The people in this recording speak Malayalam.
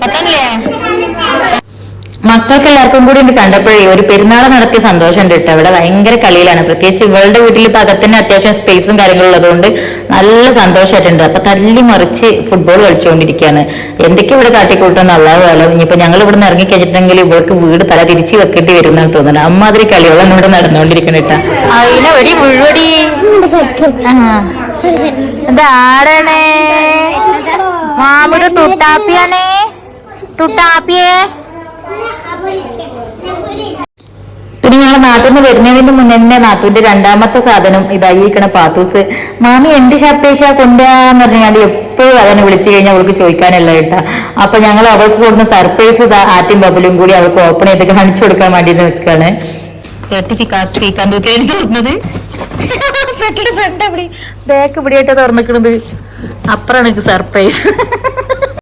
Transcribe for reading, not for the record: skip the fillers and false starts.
പത്തല്ലേ? മക്കൾക്ക് എല്ലാവർക്കും കൂടി ഉണ്ട് കണ്ടപ്പോഴേ ഒരു പെരുന്നാൾ നടത്തിയ സന്തോഷം ഉണ്ട് കേട്ടോ. ഇവിടെ ഭയങ്കര കളിയിലാണ്. പ്രത്യേകിച്ച് ഇവളുടെ വീട്ടിൽ ഇപ്പൊ അകത്തന്നെ അത്യാവശ്യം സ്പേസും കാര്യങ്ങളും ഉള്ളതുകൊണ്ട് നല്ല സന്തോഷമായിട്ടുണ്ട്. അപ്പൊ തല്ലി മറിച്ച് ഫുട്ബോൾ കളിച്ചുകൊണ്ടിരിക്കുകയാണ്. എന്തൊക്കെ ഇവിടെ കാട്ടിക്കൂട്ടുന്ന അള്ളാഹു കാലം. ഇനിയിപ്പോ ഞങ്ങൾ ഇവിടെ നിന്ന് ഇറങ്ങി കഴിഞ്ഞിട്ടുണ്ടെങ്കിൽ ഇവൾക്ക് വീട് തല തിരിച്ച് വെക്കേണ്ടി വരുന്നാണ് തോന്നുന്നത്. അമ്മാതിരി കളികളാണ് ഇവിടെ നടന്നുകൊണ്ടിരിക്കണ കേട്ടാ. അതിനെ ഒരു മുഴുവടി എന്താടണേ മാമൂടെ തുട്ടാപ്പിയാണേ തുട്ടാപ്പിയേ. പിന്നെ ഞങ്ങൾ നാട്ടിൽ നിന്ന് വരുന്നതിന് മുന്നേ നാത്തൂന്റെ രണ്ടാമത്തെ സാധനം ഇതായിരിക്കണ പാത്തൂസ്. മാമി എന്റെ ഷർട്ടേശ കൊണ്ടുപോകാന്ന് പറഞ്ഞാൽ എപ്പോഴും അതിനെ വിളിച്ചു കഴിഞ്ഞാൽ അവൾക്ക് ചോദിക്കാനല്ല കേട്ടാ. അപ്പൊ ഞങ്ങൾ അവൾക്ക് കൊടുക്കുന്ന സർപ്രൈസ് ആറ്റും ബബലും കൂടി അവൾക്ക് ഓപ്പൺ ചെയ്ത് കാണിച്ചു കൊടുക്കാൻ വേണ്ടി നിൽക്കാണ്. കേക്കാൻ തൂക്കി തുറന്നത് ബാക്ക് ഇവിടെയായിട്ട് തുറന്നിക്കണത്. അപ്പുറമാണ് എനിക്ക് സർപ്രൈസ്.